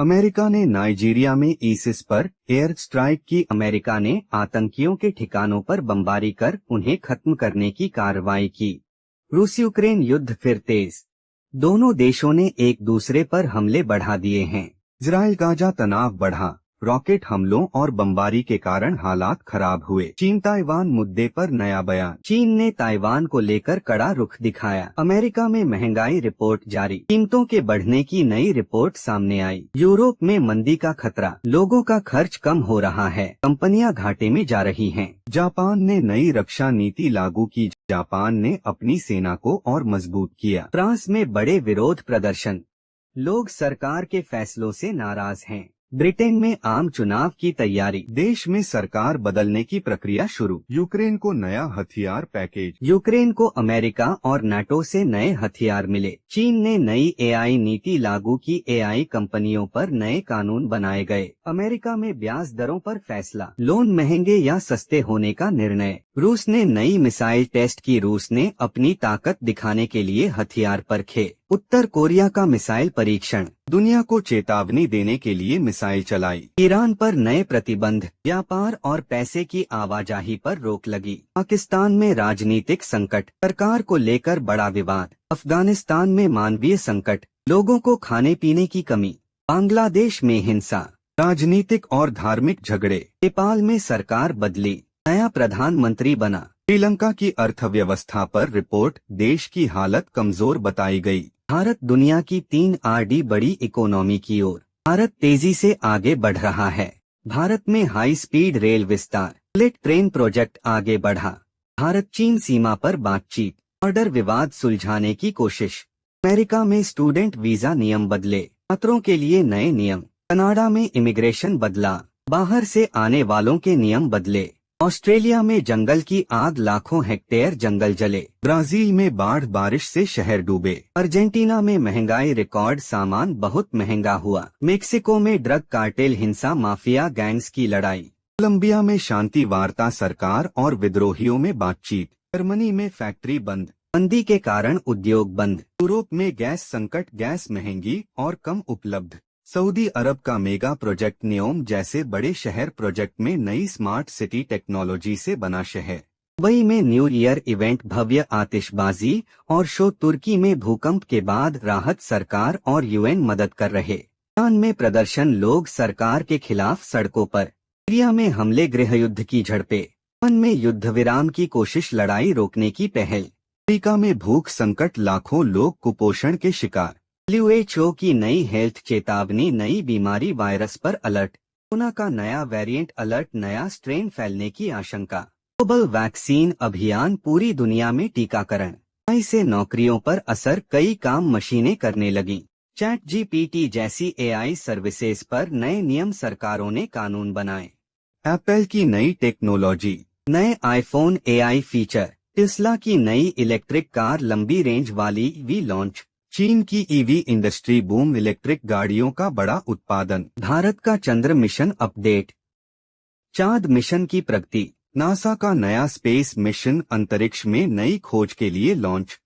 America ने Nigeria में ISIS पर एयर स्ट्राइक की। अमेरिका ने आतंकियों के ठिकानों पर बमबारी कर उन्हें खत्म करने की कार्रवाई की। रूस यूक्रेन युद्ध फिर तेज। दोनों देशों ने एक दूसरे पर हमले बढ़ा दिए हैं। इजराइल गाजा तनाव बढ़ा। रॉकेट हमलों और बमबारी के कारण हालात खराब हुए। चीन ताइवान मुद्दे पर नया बयान। चीन ने ताइवान को लेकर कड़ा रुख दिखाया। अमेरिका में महंगाई रिपोर्ट जारी। कीमतों के बढ़ने की नई रिपोर्ट सामने आई। यूरोप में मंदी का खतरा। लोगों का खर्च कम हो रहा है। कंपनियां घाटे में जा रही हैं। जापान ने नई रक्षा नीति लागू की। जापान ने अपनी सेना को और मजबूत किया। फ्रांस में बड़े विरोध प्रदर्शन। लोग सरकार के फैसलों से नाराज हैं। ब्रिटेन में आम चुनाव की तैयारी। देश में सरकार बदलने की प्रक्रिया शुरू। यूक्रेन को नया हथियार पैकेज। यूक्रेन को अमेरिका और नाटो से नए हथियार मिले। चीन ने नई AI नीति लागू की। AI कंपनियों पर नए कानून बनाए गए। अमेरिका में ब्याज दरों पर फैसला। लोन महंगे या सस्ते होने का निर्णय। रूस ने नई मिसाइल टेस्ट की। रूस ने अपनी ताकत दिखाने के लिए हथियार परखे। उत्तर कोरिया का मिसाइल परीक्षण। दुनिया को चेतावनी देने के लिए मिसाइल चलाई। ईरान पर नए प्रतिबंध। व्यापार और पैसे की आवाजाही पर रोक लगी। पाकिस्तान में राजनीतिक संकट। सरकार को लेकर बड़ा विवाद। अफगानिस्तान में मानवीय संकट। लोगों को खाने पीने की कमी। बांग्लादेश में हिंसा, राजनीतिक और धार्मिक झगड़े। नेपाल में सरकार बदली। नया प्रधानमंत्री बना। श्रीलंका की अर्थव्यवस्था पर रिपोर्ट। देश की हालत कमजोर बताई गई। भारत दुनिया की 3 RD बड़ी इकोनॉमी की ओर। भारत तेजी से आगे बढ़ रहा है। भारत में हाई स्पीड रेल विस्तार। बुलेट ट्रेन प्रोजेक्ट आगे बढ़ा। भारत चीन सीमा पर बातचीत। बॉर्डर विवाद सुलझाने की कोशिश। अमेरिका में स्टूडेंट वीजा नियम बदले। छात्रों के लिए नए नियम। कनाडा में इमिग्रेशन बदला। बाहर से आने वालों के नियम बदले। ऑस्ट्रेलिया में जंगल की आग। लाखों हेक्टेयर जंगल जले। ब्राजील में बाढ़ बारिश से शहर डूबे। अर्जेंटीना में महंगाई रिकॉर्ड। सामान बहुत महंगा हुआ। मेक्सिको में ड्रग कार्टेल हिंसा। माफिया गैंग्स की लड़ाई। कोलंबिया में शांति वार्ता। सरकार और विद्रोहियों में बातचीत। जर्मनी में फैक्ट्री बंद। मंदी के कारण उद्योग बंद। यूरोप में गैस संकट। गैस महंगी और कम उपलब्ध। सऊदी अरब का मेगा प्रोजेक्ट। न्योम जैसे बड़े शहर प्रोजेक्ट में नई स्मार्ट सिटी टेक्नोलॉजी से बना शहर। दुबई में न्यू ईयर इवेंट। भव्य आतिशबाजी और शो। तुर्की में भूकंप के बाद राहत। सरकार और UN मदद कर रहे। ईरान में प्रदर्शन। लोग सरकार के खिलाफ सड़कों पर। सीरिया में हमले। गृहयुद्ध की झड़पें। यमन में युद्ध विराम की कोशिश। लड़ाई रोकने की पहल। अफ्रीका में भूख संकट। लाखों लोग कुपोषण के शिकार। WHO की नई हेल्थ चेतावनी। नई बीमारी वायरस पर अलर्ट। कोरोना का नया वेरिएंट अलर्ट। नया स्ट्रेन फैलने की आशंका। ग्लोबल वैक्सीन अभियान। पूरी दुनिया में टीकाकरण। AI से नौकरियों पर असर। कई काम मशीनें करने लगीं। ChatGPT जैसी AI सर्विसेज पर नए नियम। सरकारों ने कानून बनाए। एप्पल की नई टेक्नोलॉजी। नए आईफोन AI फीचर। टेस्ला की नई इलेक्ट्रिक कार। लंबी रेंज वाली EV लॉन्च। चीन की EV इंडस्ट्री बूम। इलेक्ट्रिक गाड़ियों का बड़ा उत्पादन। भारत का चंद्र मिशन अपडेट। चांद मिशन की प्रगति। नासा का नया स्पेस मिशन। अंतरिक्ष में नई खोज के लिए लॉन्च।